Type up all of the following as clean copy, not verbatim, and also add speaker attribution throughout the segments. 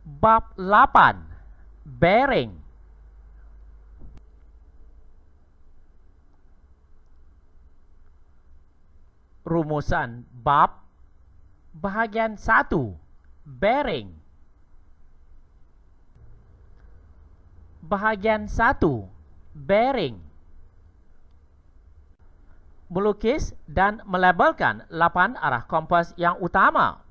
Speaker 1: Bab 8. Bearing. Rumusan bab bahagian 1. Bearing. Bahagian 1. Bearing. Melukis dan melabelkan 8 arah kompas yang utama.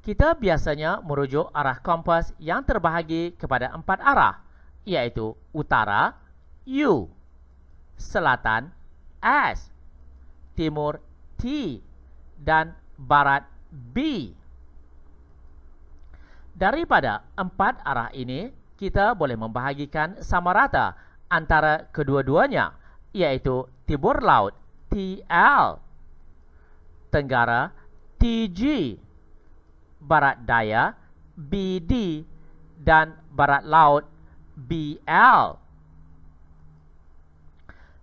Speaker 1: Kita biasanya merujuk arah kompas yang terbahagi kepada 4 arah, iaitu utara U, selatan S, timur T, dan barat B. Daripada 4 arah ini, kita boleh membahagikan sama rata antara kedua-duanya, iaitu timur laut TL, tenggara TG, barat daya BD, dan barat laut BL.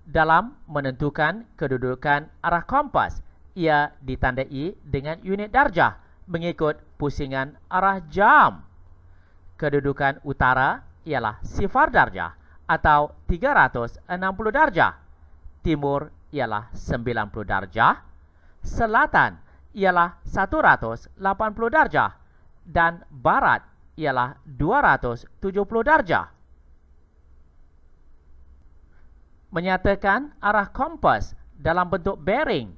Speaker 1: Dalam menentukan kedudukan arah kompas, ia ditandai dengan unit darjah mengikut pusingan arah jam. Kedudukan utara ialah 0 darjah atau 360 darjah. Timur ialah 90 darjah. Selatan ialah 180 darjah. Dan barat ialah 270 darjah. Menyatakan arah kompas dalam bentuk bearing.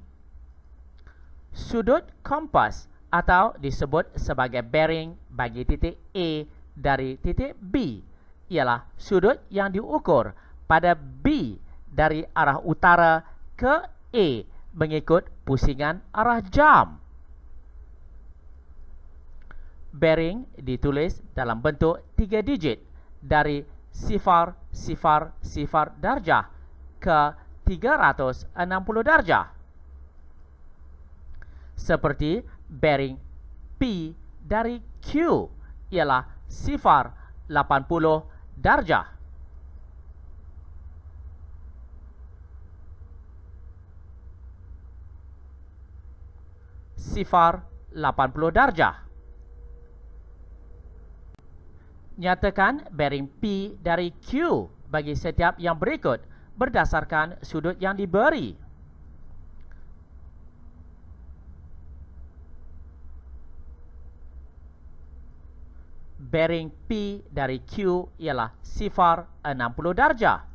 Speaker 1: Sudut kompas atau disebut sebagai bearing bagi titik A dari titik B ialah sudut yang diukur pada B dari arah utara ke A mengikut pusingan arah jam. Bearing ditulis dalam bentuk 3 digit dari 000 darjah ke 360 darjah. Seperti bearing P dari Q ialah 80 darjah. Sifar 80 darjah. Nyatakan bearing P dari Q bagi setiap yang berikut berdasarkan sudut yang diberi. Bearing P dari Q ialah 60 darjah.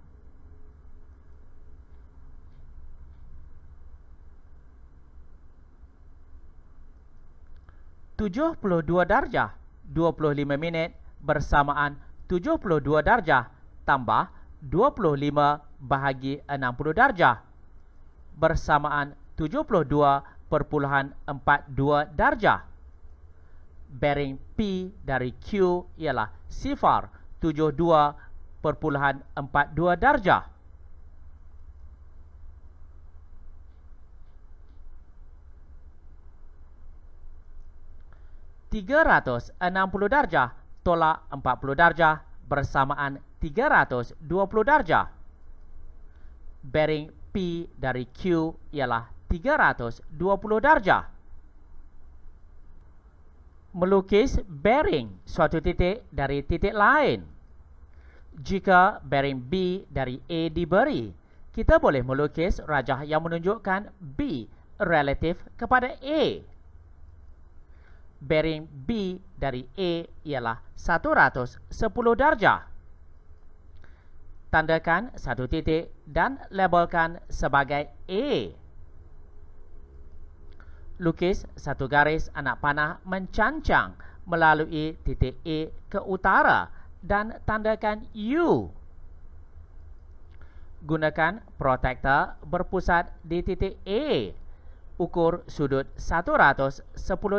Speaker 1: (72 darjah 25 minit bersamaan 72 darjah tambah 25 bahagi 60 darjah bersamaan 72.42 darjah. Bearing P dari Q ialah 72.42 darjah. (360 darjah tolak 40 darjah bersamaan 320 darjah. Bearing P dari Q ialah 320 darjah. Melukis bearing suatu titik dari titik lain. Jika bearing B dari A diberi, kita boleh melukis rajah yang menunjukkan B relatif kepada A. Bearing B dari A ialah 110 darjah. Tandakan satu titik dan labelkan sebagai A. Lukis satu garis anak panah mencancang melalui titik A ke utara dan tandakan U. Gunakan protektor berpusat di titik A. Ukur sudut 110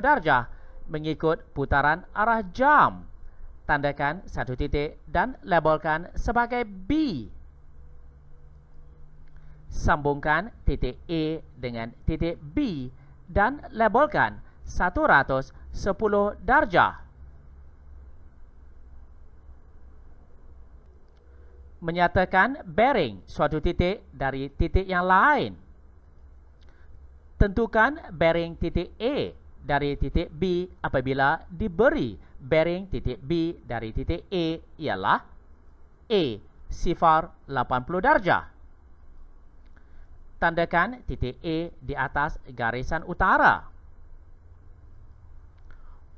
Speaker 1: darjah mengikut putaran arah jam. Tandakan satu titik dan labelkan sebagai B. Sambungkan titik A dengan titik B dan labelkan 110 darjah. Menyatakan bearing suatu titik dari titik yang lain. Tentukan bearing titik A dari titik B apabila diberi bearing titik B dari titik A ialah A, sifar 80 darjah. Tandakan titik A di atas garisan utara.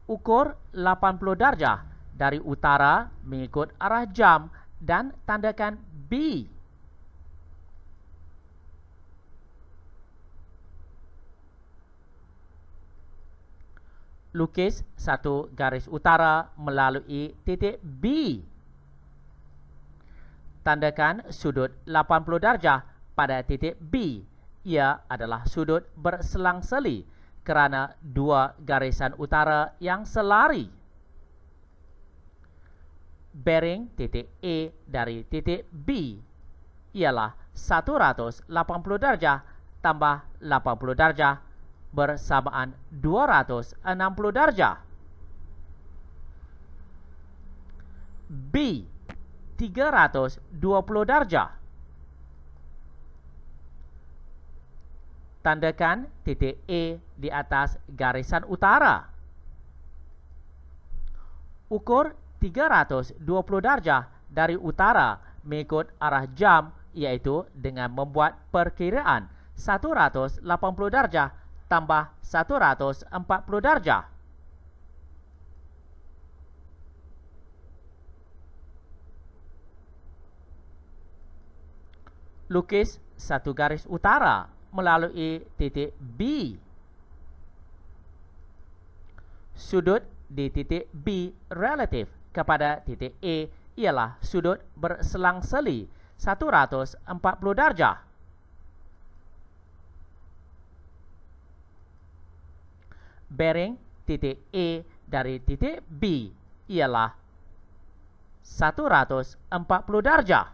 Speaker 1: Ukur 80 darjah dari utara mengikut arah jam dan tandakan B. Lukis satu garis utara melalui titik B. Tandakan sudut 80 darjah pada titik B. Ia adalah sudut berselang-seli kerana dua garisan utara yang selari. Bearing titik A dari titik B ialah 180 darjah tambah 80 darjah bersamaan 260 darjah. B 320 darjah. Tandakan titik A di atas garisan utara. Ukur 320 darjah dari utara mengikut arah jam, iaitu dengan membuat perkiraan 180 darjah tambah 140 darjah. Lukis satu garis utara melalui titik B. Sudut di titik B relatif kepada titik A ialah sudut berselang-seli 140 darjah. Bearing titik A dari titik B ialah 140 darjah.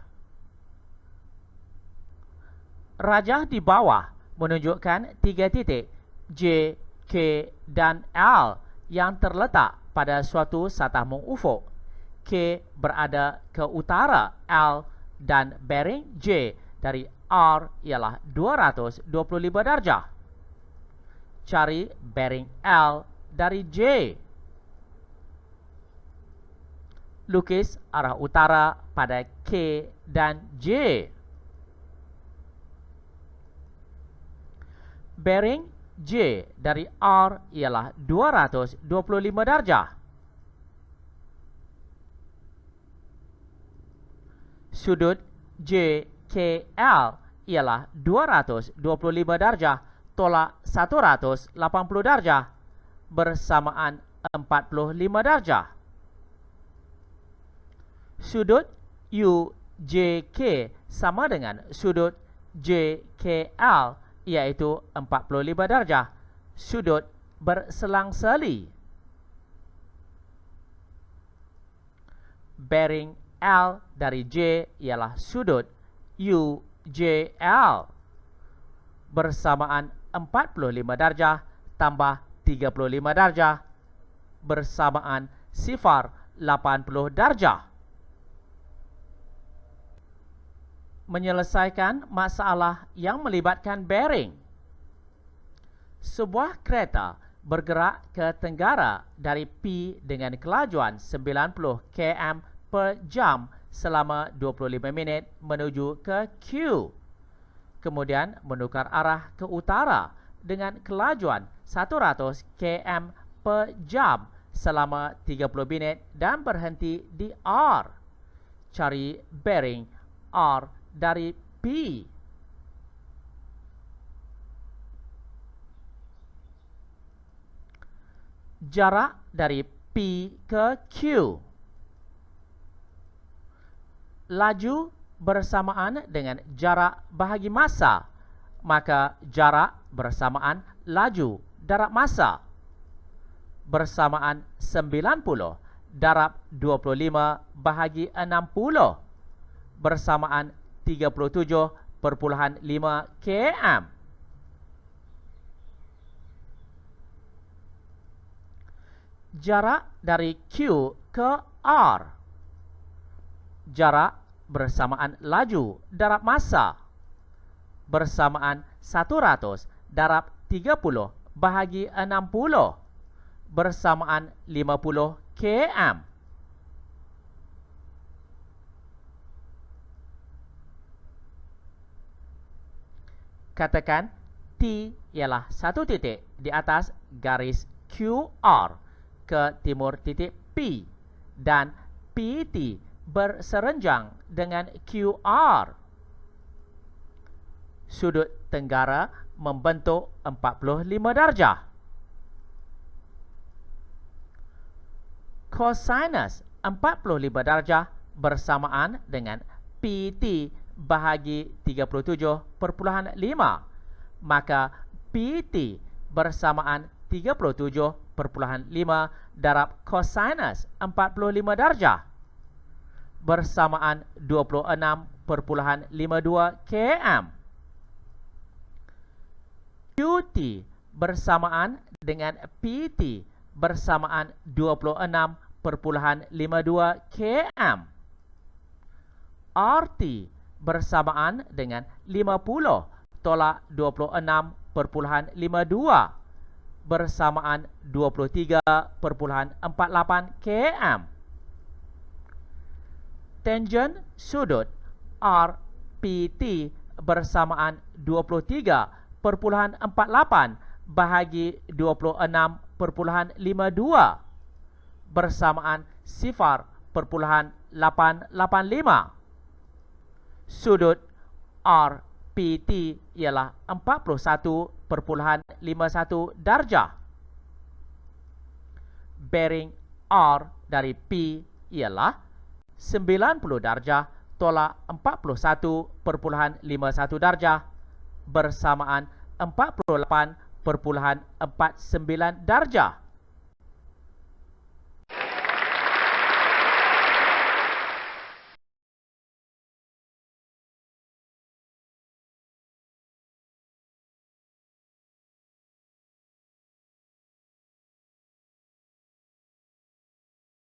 Speaker 1: Rajah di bawah menunjukkan tiga titik J, K dan L yang terletak pada suatu satah mengufuk. K berada ke utara L dan bearing J dari R ialah 225 darjah. Cari bearing L dari J. Lukis arah utara pada K dan J. Bearing J dari R ialah 225 darjah. Sudut JKL ialah 225 darjah tolak 180 darjah bersamaan 45 darjah. Sudut UJK sama dengan sudut JKL, iaitu 45 darjah. Sudut berselang-seli. Bearing L dari J ialah sudut UJL bersamaan 45 darjah tambah 35 darjah bersamaan sifar 80 darjah. Menyelesaikan masalah yang melibatkan bearing. Sebuah kereta bergerak ke tenggara dari P dengan kelajuan 90 km per jam selama 25 minit menuju ke Q. Kemudian menukar arah ke utara dengan kelajuan 100 km per jam selama 30 minit dan berhenti di R. Cari bearing R dari P. Jarak dari P ke Q. Laju bersamaan dengan jarak bahagi masa, maka jarak bersamaan laju darab masa. Bersamaan 90 darab 25 bahagi 60 bersamaan 37,5 km. Jarak dari Q ke R. Jarak bersamaan laju darab masa bersamaan 100 darab 30 bahagi 60 bersamaan 50 km. Katakan T ialah satu titik di atas garis QR ke timur titik P dan PT berserenjang dengan QR. Sudut tenggara membentuk 45 darjah. Kosinus 45 darjah bersamaan dengan PT bahagi 37,5. Maka PT bersamaan 37,5 darab kosinus 45 darjah bersamaan 26,52 km. QT bersamaan dengan PT bersamaan 26,52 km. RT bersamaan dengan 50 tolak 26,52 bersamaan 23,48 km. Tangen sudut RPT bersamaan 23,48 bahagi 26,52 bersamaan 0,885. Sudut RPT ialah 41,51 darjah. Bearing R dari P ialah 90 darjah tolak 41,51 darjah bersamaan 48,49 darjah.